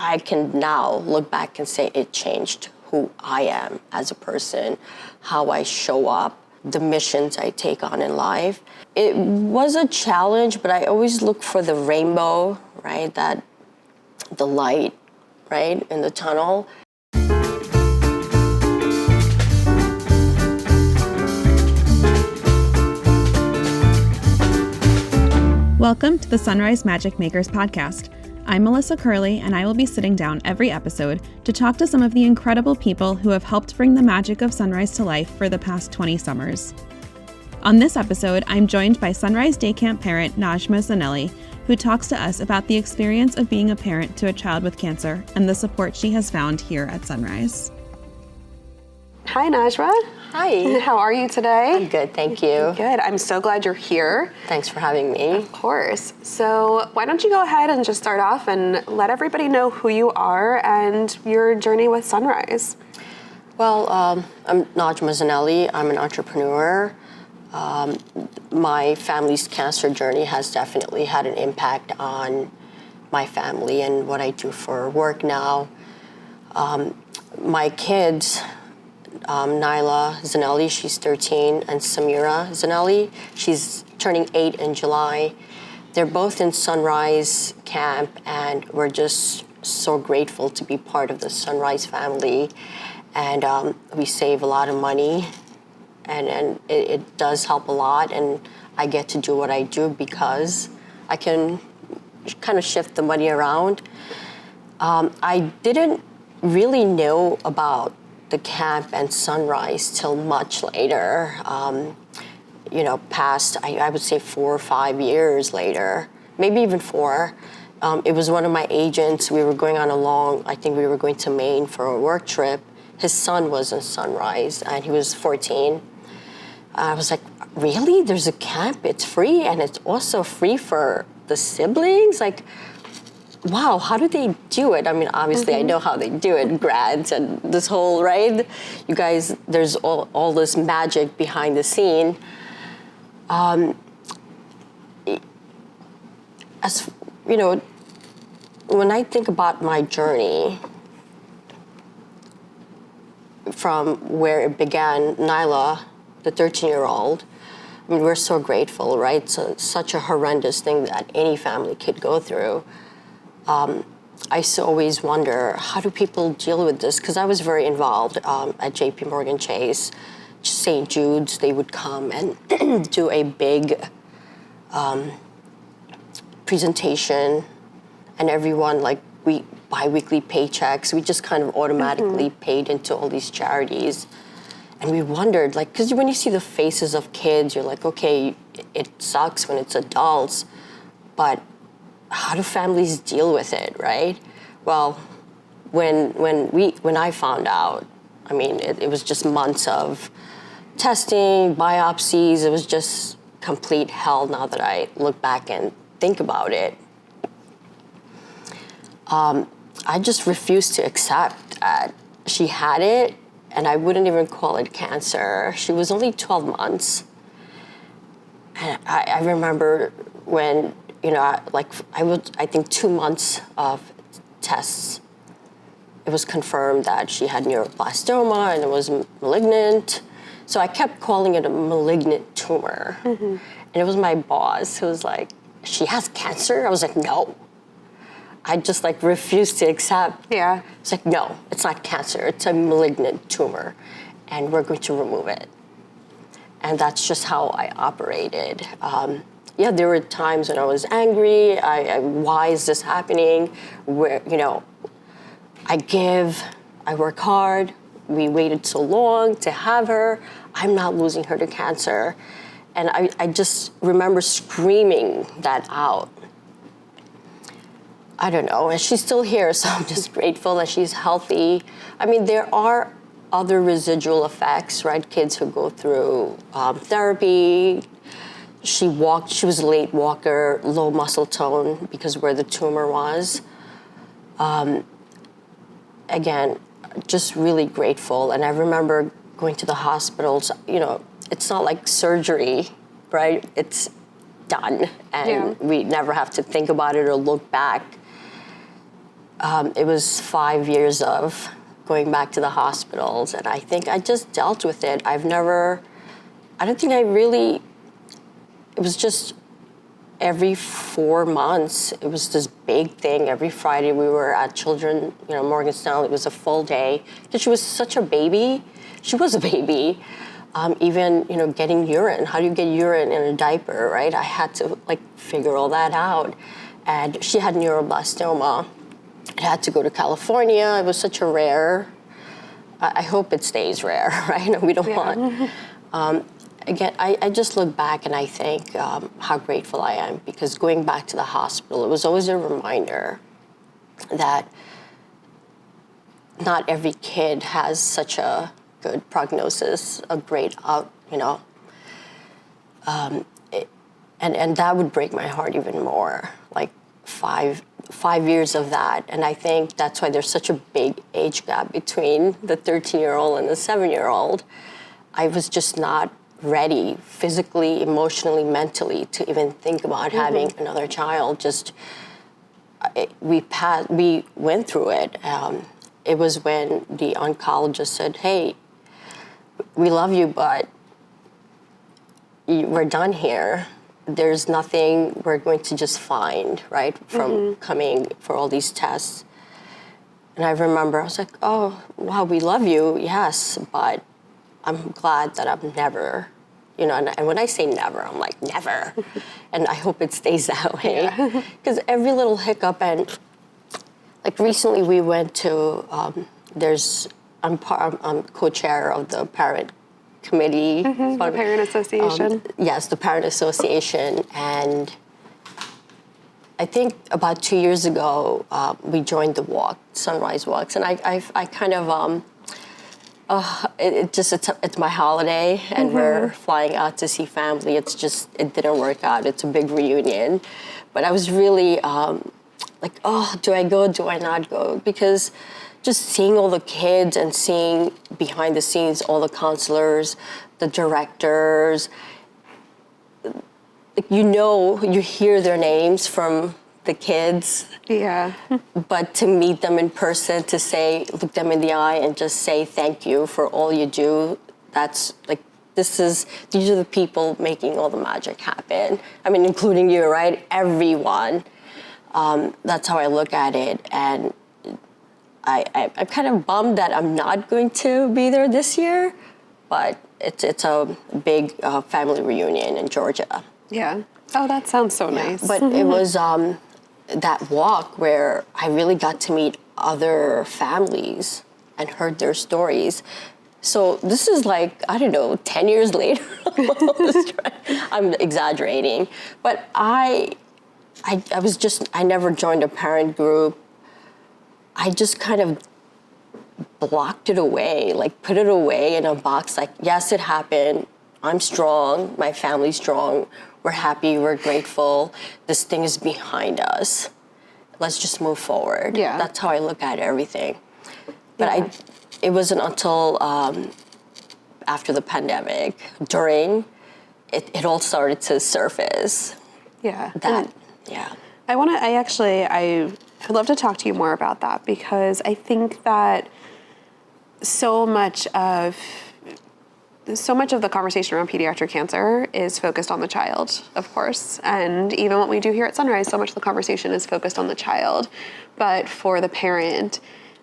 I can now look back and say it changed who I am as a person, how I show up, the missions I take on in life. It was a challenge, but I always look for the rainbow, right? The light, right, in the tunnel. Welcome to the Sunrise Magic Makers podcast. I'm Melissa Curley, and I will be sitting down every episode to talk to some of the incredible people who have helped bring the magic of Sunrise to life for the past 20 summers. On this episode, I'm joined by Sunrise Day Camp parent Najma Zanelli, who talks to us about the experience of being a parent to a child with cancer and the support she has found here at Sunrise. Hi, Najma. Hi. How are you today? I'm good, thank you. Good. I'm so glad you're here. Thanks for having me. Of course. So why don't you go ahead and just start off and let everybody know who you are and your journey with Sunrise. Well, I'm Najma Zanelli. I'm an entrepreneur. My family's cancer journey has definitely had an impact on my family and what I do for work now. My kids, Nyla Zanelli, she's 13, and Samira Zanelli, she's turning 8 in July. They're both in Sunrise Camp, and we're just so grateful to be part of the Sunrise family. And we save a lot of money, and it does help a lot, and I get to do what I do because I can kind of shift the money around. I didn't really know about the camp and Sunrise till much later, past, I would say 4 or 5 years later, maybe even 4. It was one of my agents. We were going on I think we were going to Maine for a work trip. His son was in Sunrise, and he was 14. I was like, really? There's a camp, it's free, and it's also free for the siblings? Like, wow, how do they do it? I mean, obviously, I know how they do it, grads and this whole, right? You guys, there's all this magic behind the scene. As you know, when I think about my journey from where it began, Nyla, the 13-year-old, I mean, we're so grateful, right? So such a horrendous thing that any family could go through. I used to always wonder, how do people deal with this? Because I was very involved at JP Morgan Chase, St. Jude's. They would come and do a big presentation, and everyone, like, bi-weekly paychecks, we just kind of automatically paid into all these charities. And we wondered, like, because when you see the faces of kids, you're like, okay, it sucks when it's adults, but how do families deal with it, right? Well, when I found out, I mean, it was just months of testing, biopsies. It was just complete hell now that I look back and think about it. I just refused to accept that she had it, and I wouldn't even call it cancer. She was only 12 months. And I remember when, I think 2 months of tests, it was confirmed that she had neuroblastoma and it was malignant. So I kept calling it a malignant tumor. And it was my boss who was like, she has cancer? I was like, no. I just refused to accept. Yeah. It's like, no, it's not cancer. It's a malignant tumor, and we're going to remove it. And that's just how I operated. There were times when I was angry. Why is this happening? Where, I work hard. We waited so long to have her. I'm not losing her to cancer. And I just remember screaming that out. I don't know, and she's still here, so I'm just grateful that she's healthy. I mean, there are other residual effects, right? Kids who go through therapy. She was a late walker, low muscle tone because where the tumor was. Again, just really grateful. And I remember going to the hospitals, it's not like surgery, right? It's done, and we never have to think about it or look back. it was 5 years of going back to the hospitals, and I think I just dealt with it. I don't think I really, it was just every 4 months, it was this big thing. Every Friday we were at Children, Morgan Stanley. It was a full day because she was such a baby. She was a baby. Even, getting urine. How do you get urine in a diaper, right? I had to figure all that out. And she had neuroblastoma. I had to go to California. It was such a rare, I hope it stays rare, right? We don't want. Again, I just look back and I think how grateful I am, because going back to the hospital, it was always a reminder that not every kid has such a good prognosis, a great and that would break my heart even more. 5 years of that, and I think that's why there's such a big age gap between the 13-year-old and the 7-year-old. I was just not ready physically, emotionally, mentally to even think about having another child. We went through it. It was when the oncologist said, "Hey, we love you, but we're done here. There's nothing we're going to just find, right, from coming for all these tests." And I remember I was like, "Oh, wow, we love you, yes, but I'm glad that I'm never," and when I say never, I'm like, never. And I hope it stays that way. Because every little hiccup, and recently we went to, I'm co-chair of the parent committee. The Parent Association. Yes, the Parent Association. And I think about 2 years ago, we joined the walk, Sunrise Walks. And I kind of, it's my holiday, and we're flying out to see family. It didn't work out. It's a big reunion. But I was really do I go, do I not go? Because just seeing all the kids and seeing behind the scenes all the counselors, the directors, you hear their names from the kids. Yeah. But to meet them in person, to look them in the eye and just say thank you for all you do, that's these are the people making all the magic happen. I mean, including you, right? Everyone. That's how I look at it. And I'm kind of bummed that I'm not going to be there this year, but it's a big family reunion in Georgia. Yeah. Oh, that sounds so nice. But it was that walk where I really got to meet other families and heard their stories. So this is 10 years later. I'm exaggerating. But I never joined a parent group. I just kind of blocked it away, put it away in a box, yes, it happened. I'm strong, my family's strong, we're happy, we're grateful, this thing is behind us. Let's just move forward. Yeah. That's how I look at everything. But it wasn't until after the pandemic, during, it all started to surface. Yeah. I'd love to talk to you more about that, because I think that so much of the conversation around pediatric cancer is focused on the child, of course. And even what we do here at Sunrise, so much of the conversation is focused on the child. But for the parent,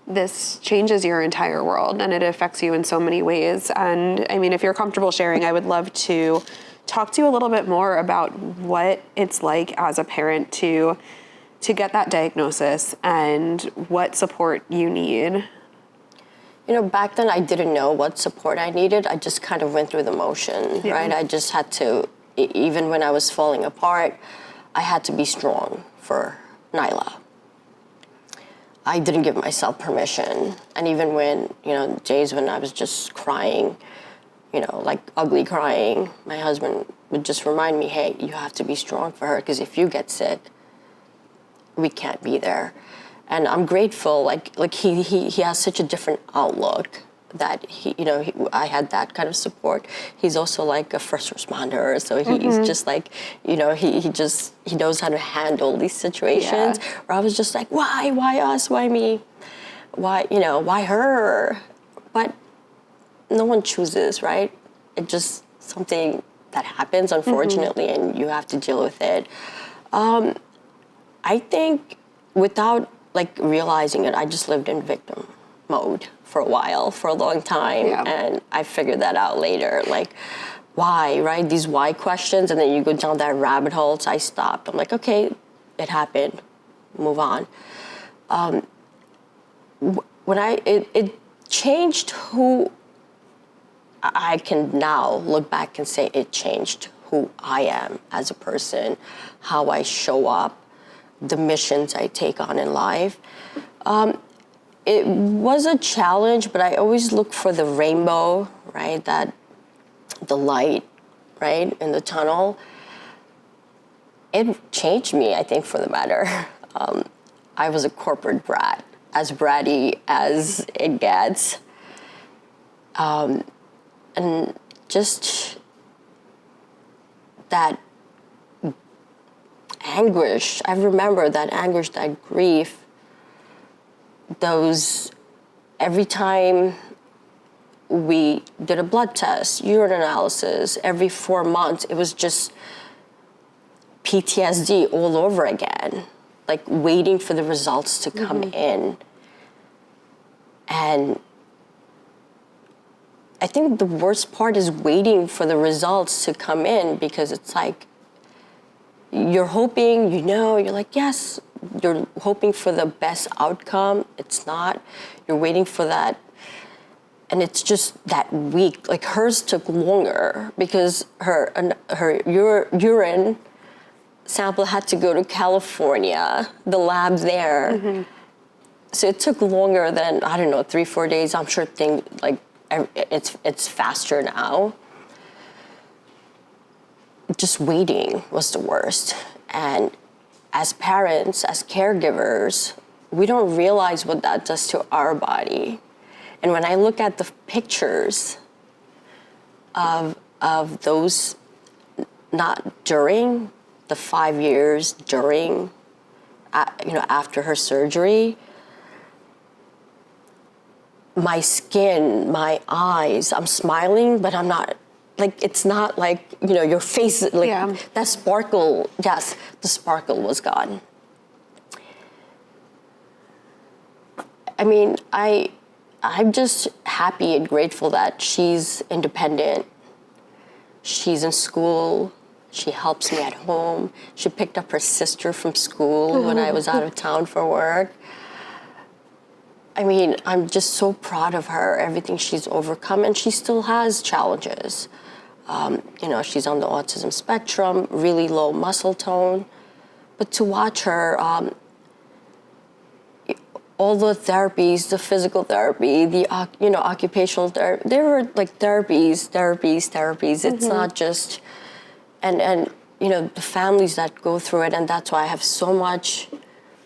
this changes your entire world, and it affects you in so many ways. And I mean, if you're comfortable sharing, I would love to talk to you a little bit more about what it's like as a parent to get that diagnosis and what support you need. Back then I didn't know what support I needed. I just kind of went through the motion, right? I just had to, even when I was falling apart, I had to be strong for Nyla. I didn't give myself permission. And even when, days when I was just crying, ugly crying, my husband would just remind me, hey, you have to be strong for her, because if you get sick, we can't be there. And I'm grateful, he has such a different outlook that I had that kind of support. He's also like a first responder, so he's just like, he knows how to handle these situations. Where I was just like, why us, why me, why her? But no one chooses, right? It's just something that happens, unfortunately, and you have to deal with it. I think without like realizing it, I just lived in victim mode for a long time, and I figured that out later. Like, why, right? These why questions, and then you go down that rabbit hole. So I stopped. I'm like, okay, it happened. Move on. It changed who I can now look back and say it changed who I am as a person, how I show up, the missions I take on in life. It was a challenge, but I always look for the rainbow, right? The light, right, in the tunnel. It changed me, I think, for the better. I was a corporate brat, as bratty as it gets. And just that anguish, I remember that anguish, that grief, every time we did a blood test, urine analysis, every 4 months, it was just PTSD all over again, like waiting for the results to come in. And I think the worst part is waiting for the results to come in, because it's like, you're hoping, you're like, yes, you're hoping for the best outcome. It's not. You're waiting for that. And it's just that week. Like hers took longer because her urine sample had to go to California, the lab there. So it took longer than, 3-4 days. I'm sure it's faster now. Just waiting was the worst. And as parents, as caregivers, we don't realize what that does to our body. And when I look at the pictures of those, not during the 5 years, during, after her surgery, my skin, my eyes, I'm smiling, but I'm not, like, it's not like, your face, like, that sparkle, yes, the sparkle was gone. I mean, I'm just happy and grateful that she's independent. She's in school. She helps me at home. She picked up her sister from school when I was out of town for work. I mean, I'm just so proud of her, everything she's overcome, and she still has challenges. She's on the autism spectrum, really low muscle tone. But to watch her, all the therapies, the physical therapy, the occupational therapy, they were like therapies. It's not just, and the families that go through it, and that's why I have so much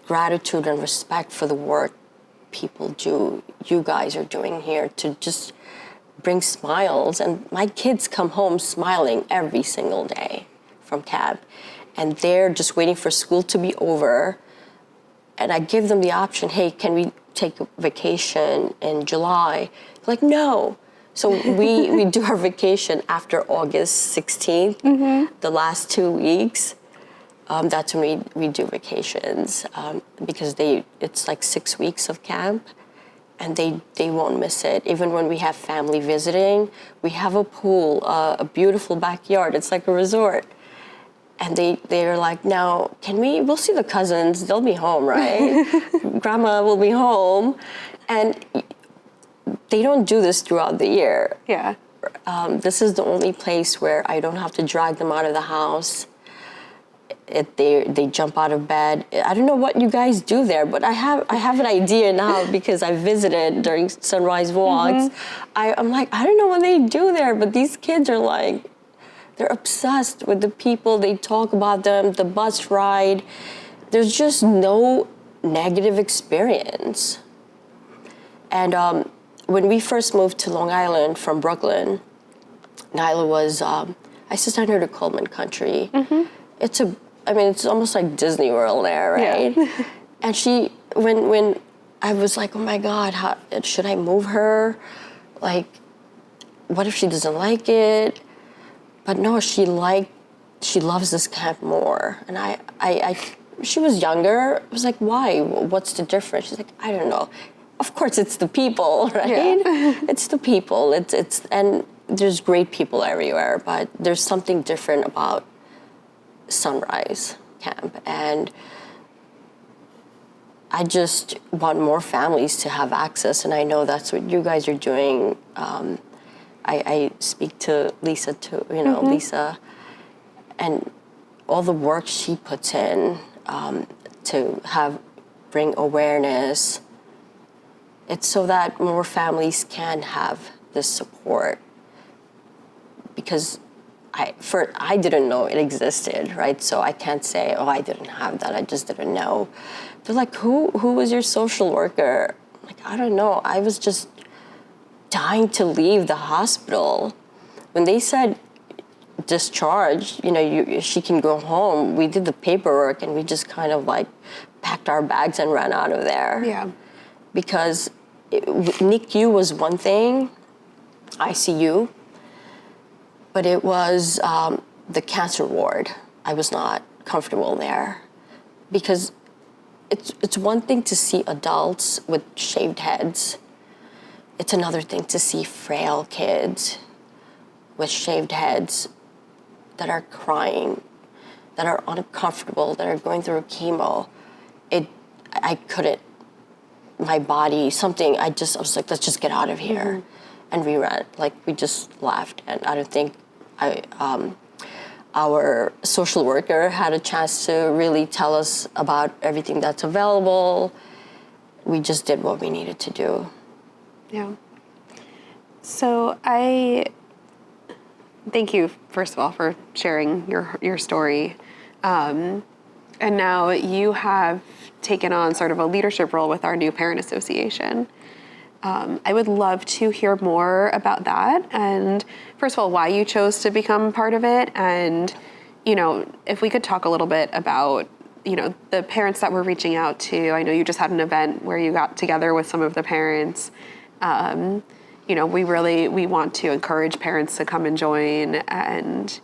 gratitude and respect for the work people do, you guys are doing here to just bring smiles. And my kids come home smiling every single day from camp, and they're just waiting for school to be over. And I give them the option, hey, can we take a vacation in July? Like, no. So we do our vacation after August 16th, the last 2 weeks. That's when we do vacations, because it's like 6 weeks of camp, and they won't miss it. Even when we have family visiting, we have a pool, a beautiful backyard. It's like a resort. And they're like, now, we'll see the cousins, they'll be home, right? Grandma will be home. And they don't do this throughout the year. Yeah. This is the only place where I don't have to drag them out of the house. They jump out of bed. I don't know what you guys do there, but I have an idea now because I visited during sunrise walks. I'm like, I don't know what they do there, but these kids are like, they're obsessed with the people. They talk about them, the bus ride. There's just no negative experience. And when we first moved to Long Island from Brooklyn, Nyla was, I sent her to Coleman Country. It's almost like Disney World there, right? Yeah. And she, when I was like, oh my God, should I move her? Like, what if she doesn't like it? But no, she loves this camp more. And she was younger. I was like, why? What's the difference? She's like, I don't know. Of course, it's the people, right? Yeah. It's the people. And there's great people everywhere, but there's something different about Sunrise Camp. And I just want more families to have access, and I know that's what you guys are doing. I speak to Lisa too, Lisa, and all the work she puts in to bring awareness. It's so that more families can have this support, because I didn't know it existed, right? So I can't say, oh, I didn't have that. I just didn't know. They're like, who was your social worker? I'm like, I don't know. I was just dying to leave the hospital. When they said discharged, she can go home, we did the paperwork and we just kind of like packed our bags and ran out of there. Yeah. Because NICU was one thing, ICU, but it was the cancer ward. I was not comfortable there, because it's one thing to see adults with shaved heads. It's another thing to see frail kids with shaved heads that are crying, that are uncomfortable, that are going through chemo. I couldn't, my body, something, I was like, let's just get out of here. Mm-hmm. And we ran, we just left. And I don't think our social worker had a chance to really tell us about everything that's available. We just did what we needed to do. Yeah. So I thank you, first of all, for sharing your story. And now you have taken on sort of a leadership role with our new parent association. I would love to hear more about that. And first of all, why you chose to become part of it. And, if we could talk a little bit about, the parents that we're reaching out to. I know you just had an event where you got together with some of the parents. We want to encourage parents to come and join, and,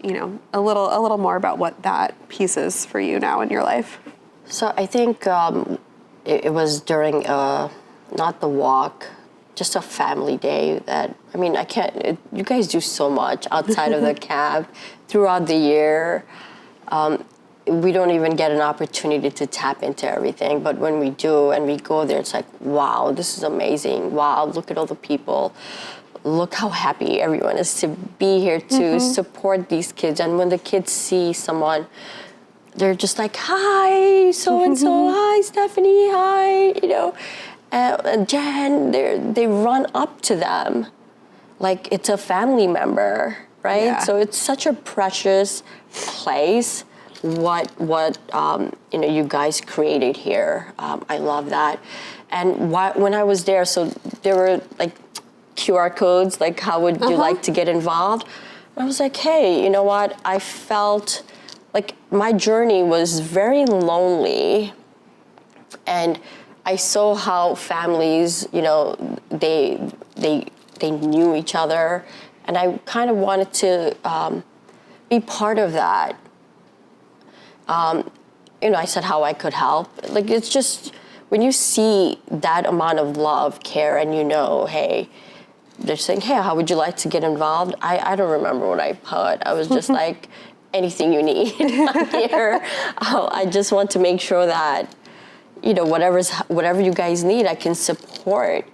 a little more about what that piece is for you now in your life. So I think it was during, not the walk, just a family day that, you guys do so much outside of the camp throughout the year. We don't even get an opportunity to tap into everything, but when we do and we go there, it's like, wow, this is amazing. Wow, look at all the people. Look how happy everyone is to be here to support these kids. And when the kids see someone, they're just like, hi, so-and-so, hi, Stephanie, hi, and Jen, they run up to them like it's a family member, right? Yeah. So it's such a precious place, what you guys created here. I love that. And when I was there, so there were QR codes, how would you like to get involved? And I was like, hey, you know what? I felt my journey was very lonely, and I saw how families, they knew each other, and I kind of wanted to be part of that. I said how I could help. It's just when you see that amount of love, care, and hey, they're saying, hey, how would you like to get involved? I don't remember what I put. I was just like, anything you need here. I just want to make sure that, whatever you guys need, I can support,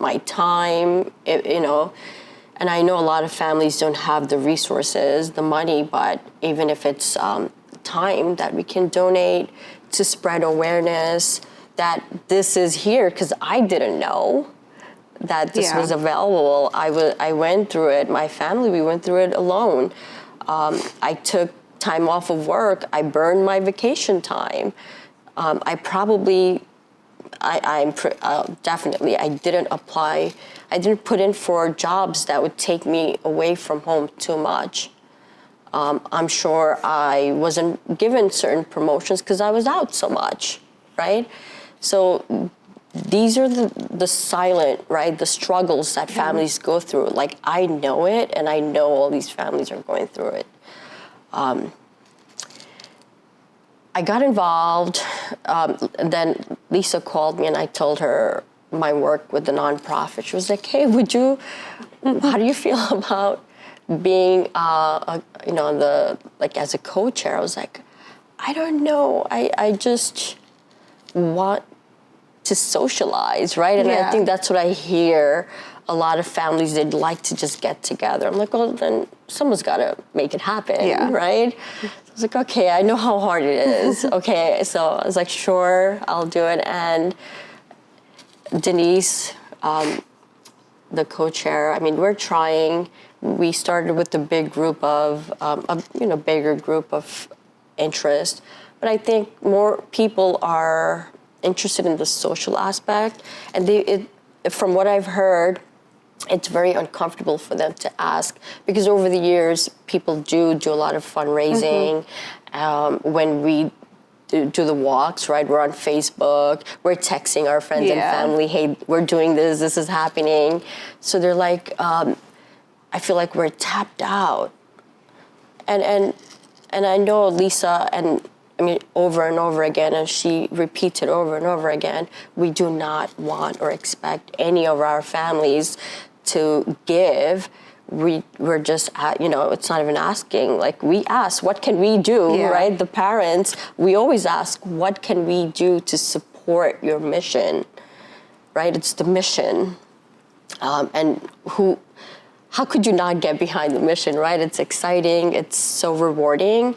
my time, and I know a lot of families don't have the resources, the money, but even if it's time that we can donate to spread awareness that this is here, because I didn't know that this was available. I went through it, my family, we went through it alone. I took time off of work. I burned my vacation time. I probably Definitely, I didn't apply. I didn't put in for jobs that would take me away from home too much. I'm sure I wasn't given certain promotions because I was out so much, right? So these are the silent, right, the struggles that families go through. Like, I know it, and I know all these families are going through it. I got involved, and then Lisa called me, and I told her my work with the nonprofit. She was like, "Hey, how do you feel about being, as a co-chair?" I was like, "I don't know. I just want to socialize, right?" And I think that's what I hear. A lot of families, they'd like to just get together. I'm like, well, then someone's got to make it happen, right? So I was like, okay, I know how hard it is. Okay, so I was like, sure, I'll do it. And Denise, the co-chair, I mean, we're trying. We started with a big group of, bigger group of interest. But I think more people are interested in the social aspect. And from what I've heard, it's very uncomfortable for them to ask, because over the years, people do a lot of fundraising. When we do the walks, right, we're on Facebook, we're texting our friends and family, hey, we're doing this is happening. So they're like, I feel like we're tapped out. And I know Lisa, and I mean, over and over again, and she repeats it over and over again, we do not want or expect any of our families to give. We're just, it's not even asking. Like, we ask, what can we do, right? The parents, we always ask, what can we do to support your mission, right? It's the mission. And how could you not get behind the mission, right? It's exciting, it's so rewarding.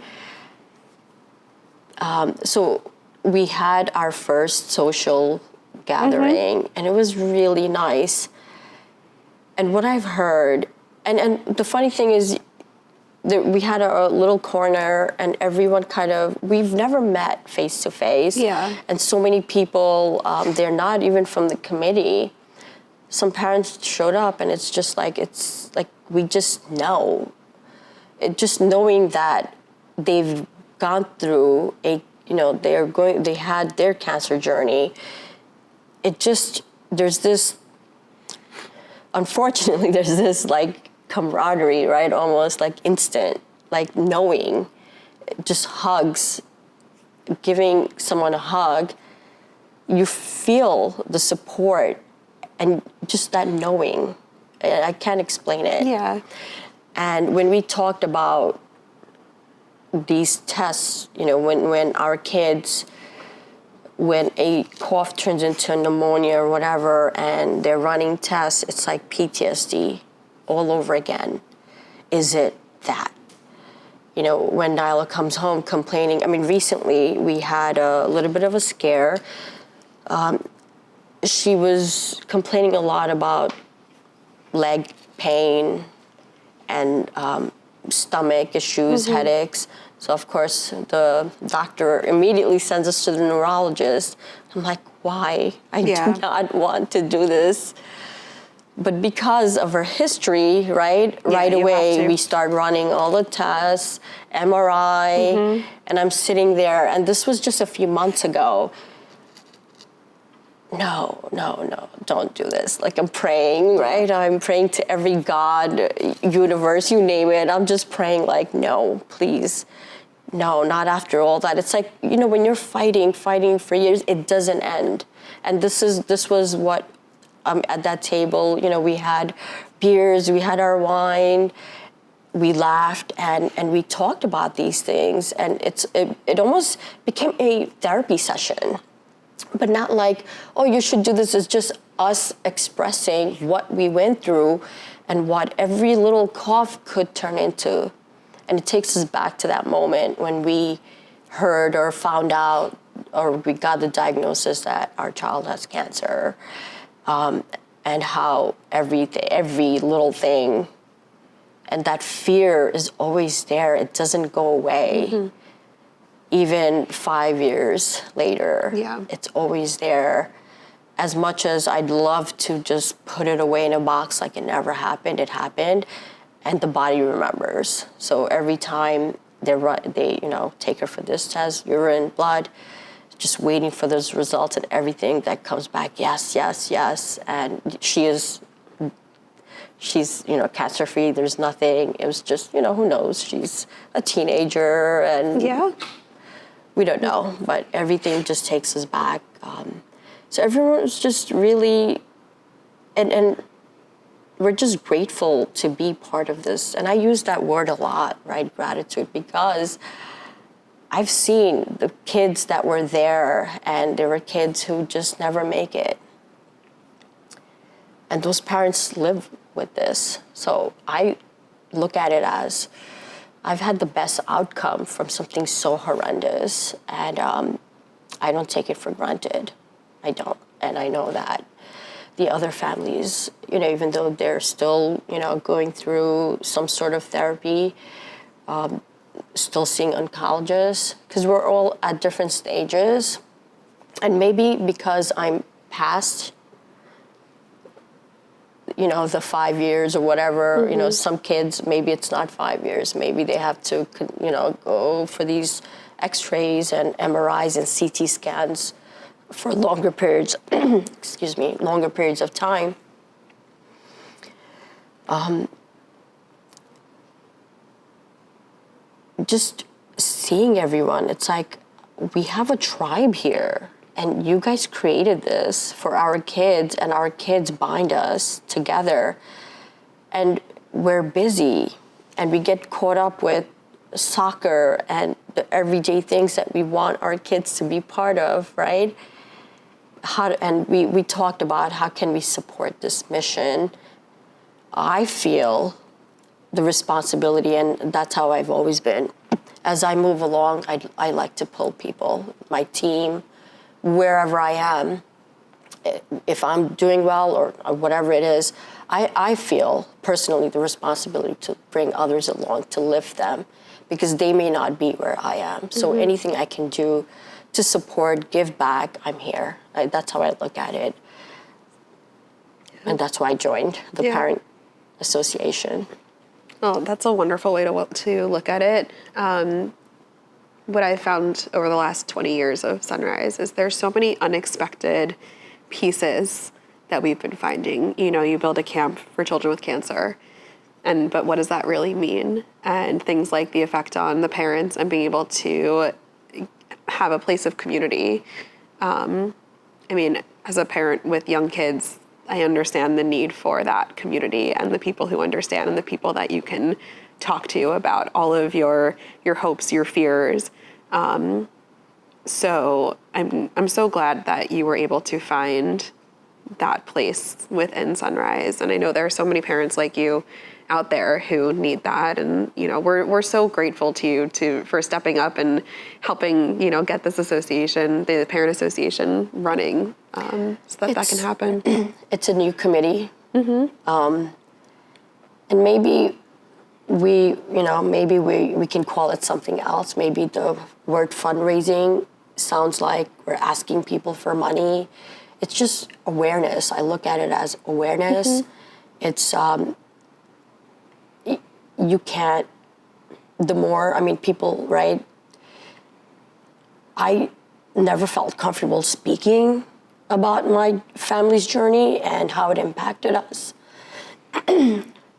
So we had our first social gathering, and it was really nice. And what I've heard, and the funny thing is, we had a little corner, and everyone we've never met face to face. And so many people, they're not even from the committee. Some parents showed up, and it's like we just know. Just knowing that they've gone through they had their cancer journey. Unfortunately, there's this like camaraderie, right? Almost like instant, like knowing, just hugs, giving someone a hug, you feel the support and just that knowing. I can't explain it. And when we talked about these tests, when our kids, when a cough turns into pneumonia or whatever, and they're running tests, it's like PTSD all over again. Is it that? When Nyla comes home complaining, I mean, recently we had a little bit of a scare. She was complaining a lot about leg pain and stomach issues, headaches. So of course the doctor immediately sends us to the neurologist. I'm like, why? I do not want to do this. But because of her history, right away we start running all the tests, MRI, and I'm sitting there, and this was just a few months ago. No, don't do this. Like, I'm praying, right? I'm praying to every God, universe, you name it. I'm just praying like, no, please. No, not after all that. It's like, when you're fighting for years, it doesn't end. And this was what, at that table, we had beers, we had our wine, we laughed, and we talked about these things. And it almost became a therapy session. But not like, oh, you should do this. It's just us expressing what we went through and what every little cough could turn into. And it takes us back to that moment when we heard or found out, or we got the diagnosis that our child has cancer, and how every little thing, and that fear is always there. It doesn't go away. Even 5 years later, it's always there. as much as I'd love to just put it away in a box like it never happened, it happened, and the body remembers. So every time they take her for this test, urine, blood, just waiting for those results and everything that comes back, yes, yes, yes, and she's cancer-free, there's nothing. It was just, who knows, she's a teenager, and we don't know, but everything just takes us back. So everyone's just really, and we're just grateful to be part of this. And I use that word a lot, right, gratitude, because I've seen the kids that were there, and there were kids who just never make it. And those parents live with this. So I look at it as I've had the best outcome from something so horrendous, and I don't take it for granted. I don't. And I know that the other families, even though they're still, going through some sort of therapy, still seeing oncologists, because we're all at different stages. And maybe because I'm past, the 5 years or whatever, some kids, maybe it's not 5 years. Maybe they have to, go for these x-rays and MRIs and CT scans for longer periods, longer periods of time. Just seeing everyone, it's like we have a tribe here, and you guys created this for our kids, and our kids bind us together, and we're busy, and we get caught up with soccer and the everyday things that we want our kids to be part of, right? And we talked about how can we support this mission. I feel the responsibility, and that's how I've always been. As I move along, I like to pull people, my team, wherever I am. If I'm doing well or whatever it is, I feel personally the responsibility to bring others along, to lift them, because they may not be where I am. So anything I can do to support, give back, I'm here. That's how I look at it. And that's why I joined the Parent Association. Oh, that's a wonderful way to look at it. What I found over the last 20 years of Sunrise is there's so many unexpected pieces that we've been finding. You build a camp for children with cancer, but what does that really mean? And things like the effect on the parents and being able to have a place of community. As a parent with young kids, I understand the need for that community and the people who understand and the people that you can talk to about all of your hopes, your fears. So I'm so glad that you were able to find that place within Sunrise. And I know there are so many parents like you out there who need that. And, we're so grateful to you for stepping up and helping, get this association, the Parent Association running, so that can happen. It's a new committee. And maybe we can call it something else. Maybe the word fundraising sounds like we're asking people for money. It's just awareness. I look at it as awareness. It's, you can't, people, right? I never felt comfortable speaking about my family's journey and how it impacted us.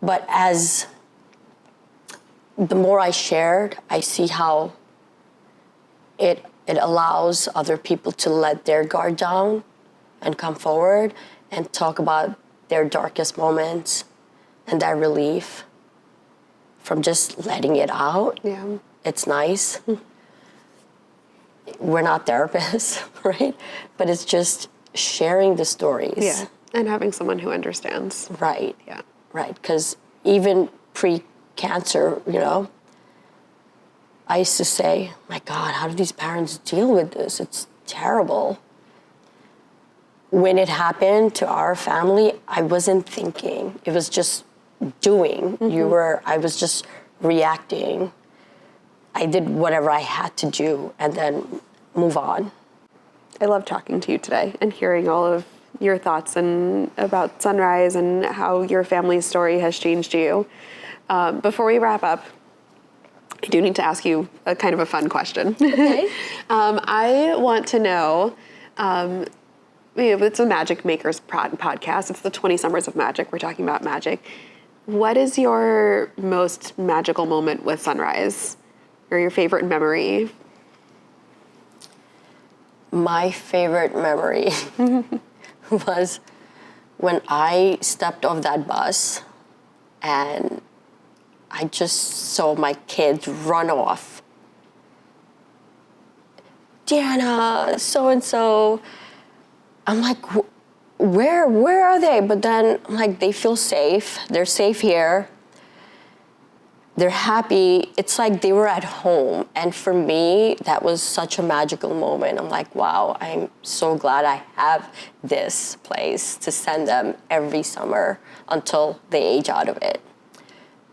But as the more I shared, I see how it allows other people to let their guard down and come forward and talk about their darkest moments and that relief from just letting it out. Yeah. It's nice. We're not therapists, right? But it's just sharing the stories. Yeah, and having someone who understands. Right. Yeah. Right, because even pre-cancer, I used to say, my God, how do these parents deal with this? It's terrible. When it happened to our family, I wasn't thinking. It was just doing. I was just reacting. I did whatever I had to do and then move on. I love talking to you today and hearing all of your thoughts and about Sunrise and how your family's story has changed you. Before we wrap up, I do need to ask you a kind of a fun question. Okay. I want to know, it's a Magic Makers podcast. It's the 20 Summers of Magic. We're talking about magic. What is your most magical moment with Sunrise, or your favorite memory? My favorite memory was when I stepped off that bus and I just saw my kids run off. Deanna, so-and-so. I'm like, where are they? But then, like, they feel safe. They're safe here. They're happy. It's like they were at home. And for me, that was such a magical moment. I'm like, wow, I'm so glad I have this place to send them every summer until they age out of it.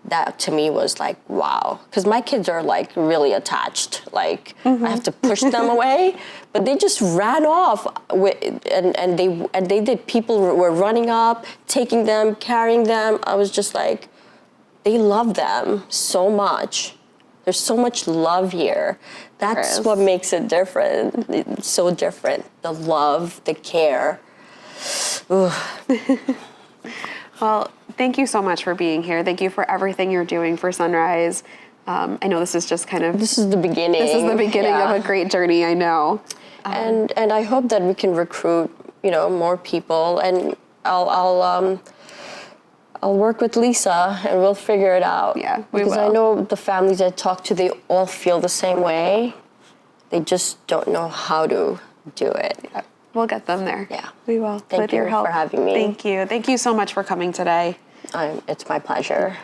That to me was like, wow. Because my kids are like really attached. Like I have to push them away, but they just ran off and they did. People were running up, taking them, carrying them. I was just like, they love them so much. There's so much love here. That's what makes it different. It's so different. The love, the care. Well, thank you so much for being here. Thank you for everything you're doing for Sunrise. I know this is just kind of... This is the beginning. This is the beginning of a great journey, I know. And I hope that we can recruit, more people, and I'll work with Lisa and we'll figure it out. Yeah, we because will. I know the families I talk to, they all feel the same way. They just don't know how to do it. Yeah, we'll get them there. Yeah. We will. Thank with your you help. for having me. Thank you. Thank you so much for coming today. It's my pleasure.